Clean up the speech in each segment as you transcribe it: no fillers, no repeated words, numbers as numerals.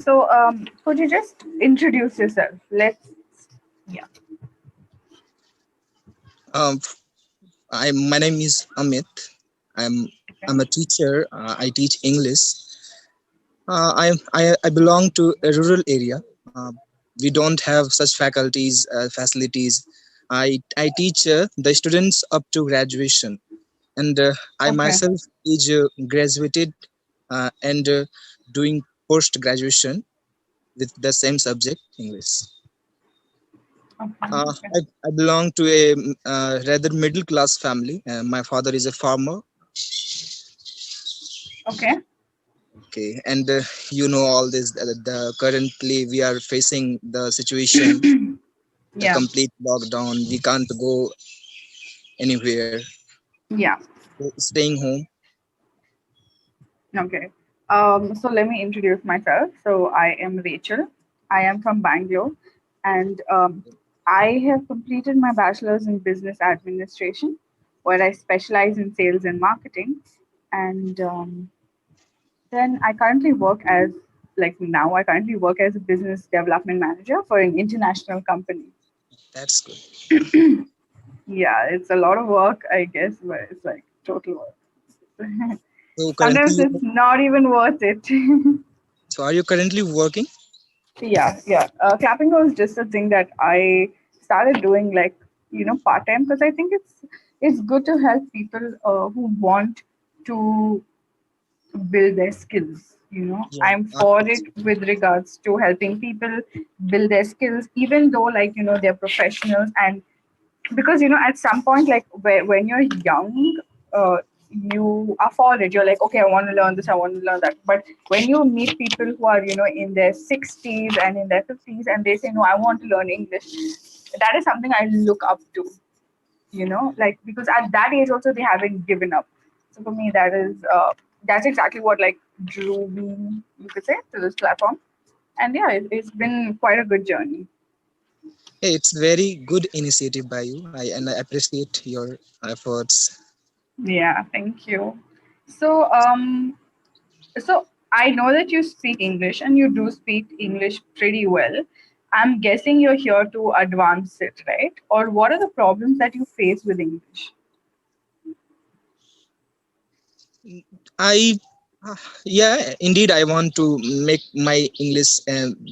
So, could you just introduce yourself? Yeah. Um, my name is Amit. I'm Okay. I'm a teacher. I teach English. I belong to a rural area. We don't have such faculties, facilities. I teach the students up to graduation, and I Okay. myself is graduated and doing post graduation with the same subject, English. Okay. Uh, Okay. I belong to a rather middle class family. My father is a farmer. Okay. Okay, and you know all this. The currently we are facing the situation, the Yeah. complete lockdown. We can't go anywhere. Yeah. Staying home. Okay. So let me introduce myself. So I am Rachel. I am from Bangalore, and I have completed my bachelor's in business administration, where I specialize in sales and marketing. And then I currently work as, like now, I currently work as a business development manager for an international company. That's good. Yeah, it's a lot of work, I guess, but it's like total work. So currently, Sometimes it's not even worth it. are you currently working? Yeah, yeah. Clapping was just a thing that I started doing, like, part time, because I think it's good to help people who want to build their skills. Yeah. I'm for it with regards to helping people build their skills, even though, like, they're professionals. And because at some point, like, when you're young, uh, you are for it. You're like, okay, I want to learn this, I want to learn that. But when you meet people who are in their 60s and in their 50s, and they say, no, I want to learn English, that is something I look up to. Like, because at that age also they haven't given up. So for me, that's exactly what, like, drew me, you could say, to this platform. And yeah, it's been quite a good journey. Hey, it's very good initiative by you. I appreciate your efforts. Yeah, thank you. So so I know that you speak English, and you do speak English pretty well. I'm guessing you're here to advance it, right? Or what are the problems that you face with English? I yeah, indeed I want to make my English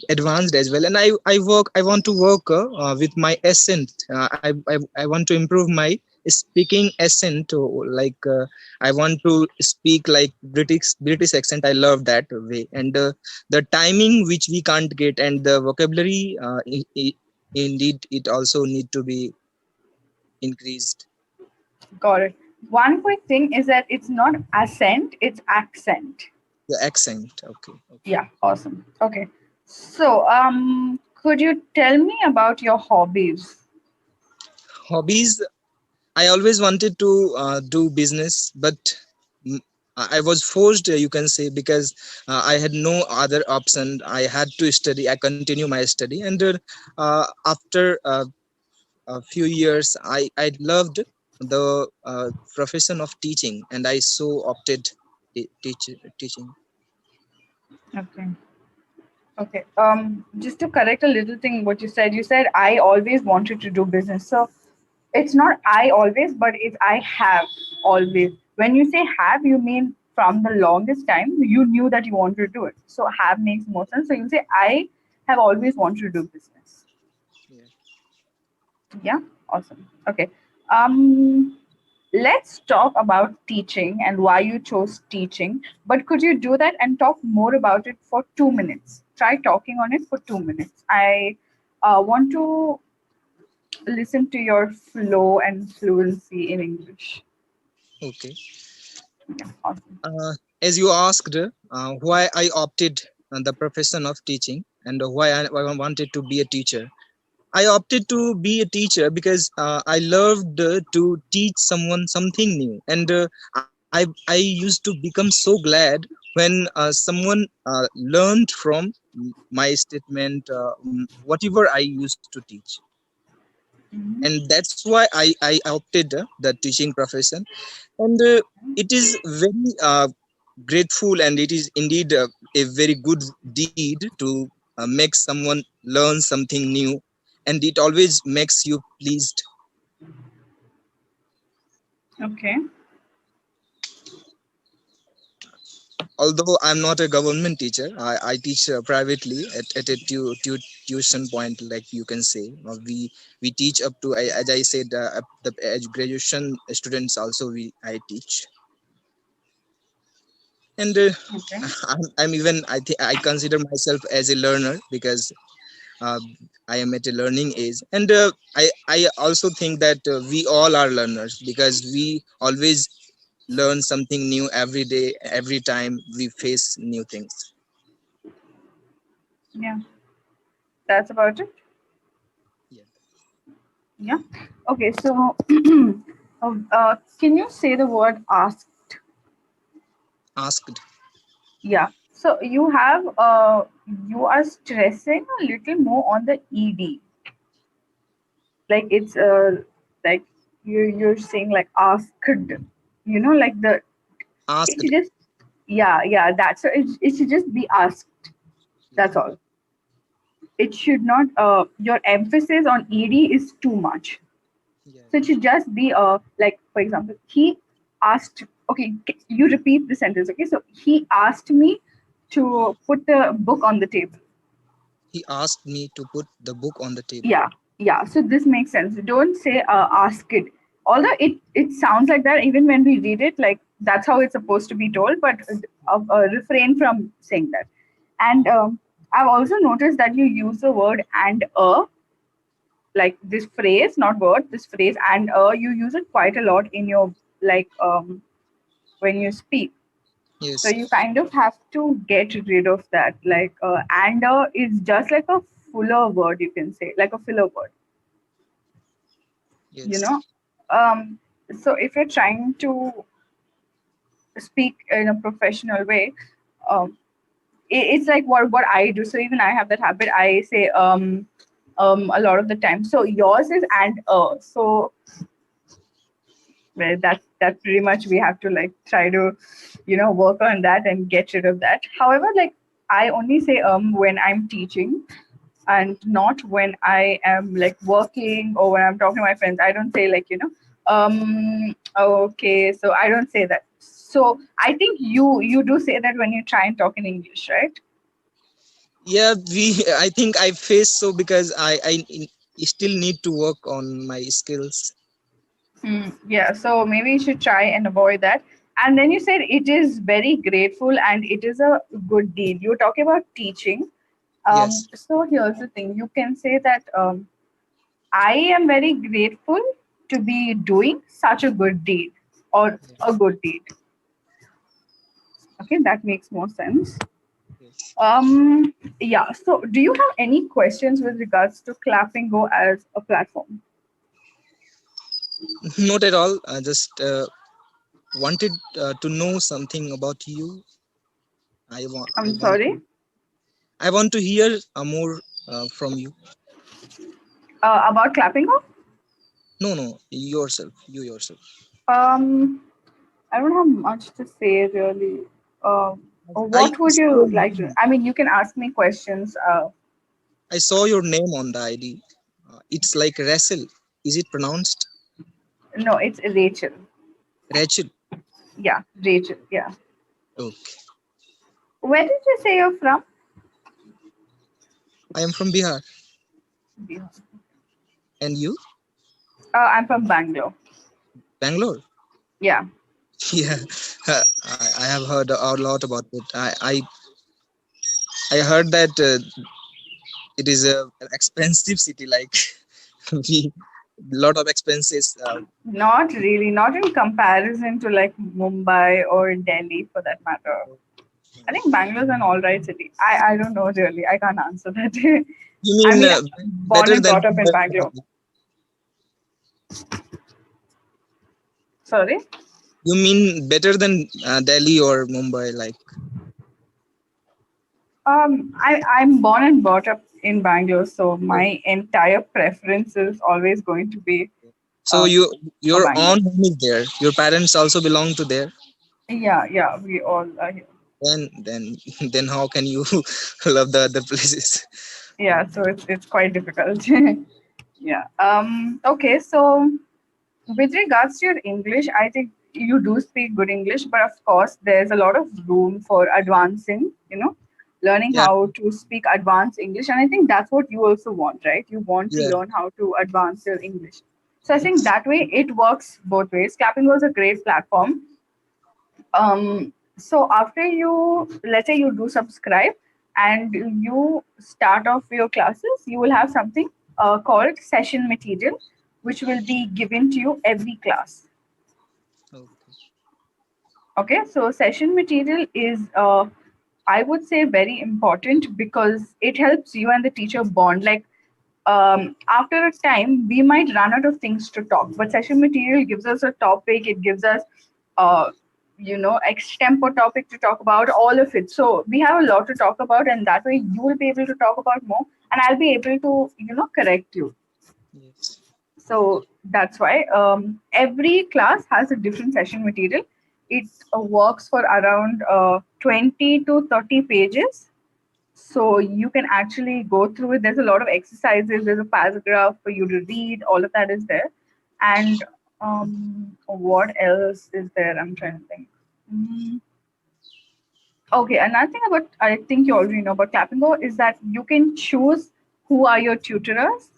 advanced as well, and I want to work with my accent. I want to improve my speaking accent, like I want to speak like British accent. I love that way, and the timing which we can't get, and the vocabulary, indeed it also need to be increased. Got it. One quick thing is that it's not accent, it's accent. The accent, okay, okay. Yeah, awesome. Okay. So, could you tell me about your hobbies? Hobbies, I always wanted to do business, but mm, I was forced, you can say, because I had no other option. I had to study. I continue my study, and after a few years, I loved the profession of teaching, and I so opted teaching. Okay. Okay. Just to correct a little thing, what you said I always wanted to do business. So it's not I always, but it's I have always. When you say have, you mean from the longest time you knew that you wanted to do it. So have makes more sense. So you say I have always wanted to do business. Yeah. Yeah, awesome. Okay. Um, let's talk about teaching and why you chose teaching. But could you do that and talk more about it for 2 minutes? Try talking on it for 2 minutes. I want to listen to your flow and fluency in English. Okay. Yeah, awesome. As you asked, why I opted the profession of teaching, and why I wanted to be a teacher. I opted to be a teacher because I loved to teach someone something new, and I used to become so glad when someone learned from my statement, whatever I used to teach, Mhm. and that's why I opted the teaching profession, and it is very grateful, and it is indeed a very good deed to make someone learn something new, and it always makes you pleased. Okay. Although I'm not a government teacher, I teach privately at a tuition point, like you can say. We teach up to, as I said, the graduation students also I teach. And Okay. I'm even, I consider myself as a learner, because uh, I am at a learning age, and I also think that we all are learners, because we always learn something new every day, every time we face new things. Yeah. That's about it. Yeah. Yeah. Okay. So, can you say the word asked? Asked. Yeah. So you are stressing a little more on the ed. Like it's like you're saying like asked. Like the it Asked. should just yeah. That's so it should just be asked. Yeah. That's all. It should not. Your emphasis on ed is too much. Yeah. So it should just be like for example, he asked. Okay, you repeat the sentence. Okay, so he asked me to put the book on the table. He asked me to put the book on the table. Yeah, yeah. So this makes sense. Don't say ask it. Although it sounds like that even when we read it, like that's how it's supposed to be told. But refrain from saying that. And I've also noticed that you use the word and like this phrase, not word, this phrase and you use it quite a lot in your like when you speak. So Yes. you kind of have to get rid of that. Like and is just like a fuller word, you can say, like a filler word, you Yes. know. Um, so if you're trying to speak in a professional way, um, it's like what I do. So even I have that habit. I say a lot of the time. So yours is and so well, that's pretty much we have to like try to work on that and get rid of that. However, like I only say when I'm teaching and not when I am like working or when I'm talking to my friends. I don't say like okay, so I don't say that. So I think you do say that when you try and talk in English, right? Yeah, I think I face, so because still need to work on my skills. Yeah, so maybe you should try and avoid that. And then you said it is very grateful and it is a good deed. You're talking about teaching. Yes. So here's the thing, you can say that I am very grateful to be doing such a good deed or a Yes. good deed. Okay, that makes more sense. Yes. Yeah, so do you have any questions with regards to Clapping Go as a platform? Not at all. I just wanted to know something about you. I I'm want sorry, to hear more from you. about Clapping Go? No, no, yourself. You yourself. Um, I don't have much to say really. I What would saw your you like to? name. I mean, you can ask me questions. I saw your name on the ID. It's like Russell. Is it pronounced No, it's Rachel. Rachel? Yeah, Rachel. Yeah. Okay. Where did you say you're from? I am from Bihar. Yeah. And you? I'm from Bangalore. Bangalore. Yeah. Yeah, I have heard a lot about it. I heard that it is an expensive city. Like we lot of expenses. Not really. Not in comparison to like Mumbai or Delhi for that matter. I think Bangalore's an all right city. I don't know really. I can't answer that. You I mean mean, born better and than brought up in Bangalore. Sorry. you mean better than Delhi or Mumbai? Like, I'm born and brought up in Bangalore, so my entire preference is always going to be so um, for your Bangalore. own home is there. Your parents also belong to there. Yeah, yeah, we all are here. then then how can you love the other places? Yeah, so it's quite difficult. Yeah. Okay, so with regards to your English, I think you do speak good English, but of course, there's a lot of room for advancing, learning Yeah, how to speak advanced English. And I think that's what you also want, right? You want to yeah, learn how to advance your English. So I think that way it works both ways. Clapping was a great platform. So after you, let's say you do subscribe and you start off your classes, you will have something called session material, which will be given to you every class. okay. Okay, so session material is, I would say, very important because it helps you and the teacher bond. Like, after a time, we might run out of things to talk, but session material gives us a topic, it gives us, uh, extempore topic to talk about, all of it. So we have a lot to talk about, and that way you will be able to talk about more, and I'll be able to, correct you. Yes. So that's why every class has a different session material. It works for around 20 to 30 pages. So you can actually go through it. There's a lot of exercises, there's a paragraph for you to read, all of that is there. And what else is there? I'm trying to think. Mm, Okay, another thing about I think you already know about Clapingo is that you can choose who are your tutors.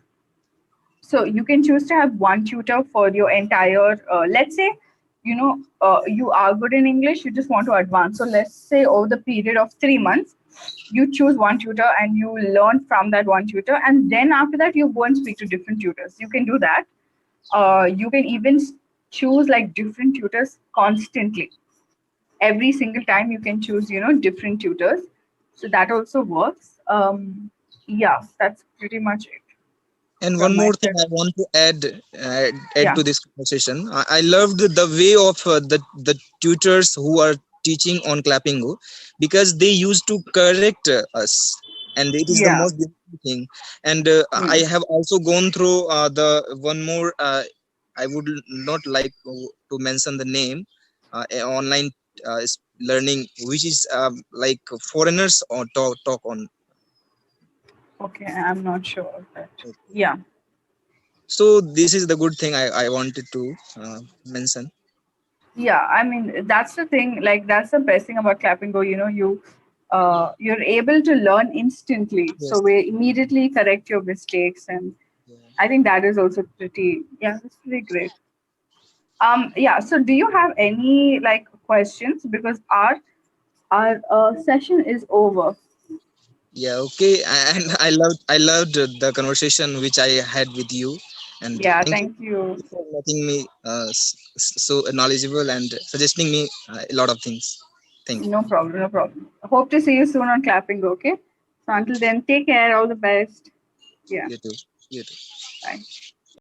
So you can choose to have one tutor for your entire, let's say, you are good in English, you just want to advance. So let's say over the period of 3 months, you choose one tutor and you learn from that one tutor. And then after that, you go and speak to different tutors. You can do that. You can even choose like different tutors constantly. Every single time you can choose, different tutors. So that also works. Yeah, that's pretty much it And one from my more thing side. I want to add Yeah. to this conversation. I loved the way of the tutors who are teaching on Clappingo, because they used to correct us, and it is the Yeah. most beautiful thing. And I Hmm. have also gone through the one more. I would not like to mention the name. Online learning, which is like foreigners or talk on. Okay, I'm not sure of that. Yeah. So this is the good thing I wanted to mention. Yeah, I mean that's the thing. Like that's the best thing about Clap and Go. You're able to learn instantly, so Yes. we immediately correct your mistakes, and Yeah. I think that is also pretty. Yeah, that's pretty great. Yeah. So do you have any like questions? Because our session is over. Yeah. Okay. And I loved the conversation which I had with you, and Yeah. thank you Thank you. for making me so knowledgeable and suggesting me a lot of things. Thank you. No problem. No problem. Hope to see you soon on Clapping. Okay. So until then, take care. All the best. Yeah. You too. You too. Bye.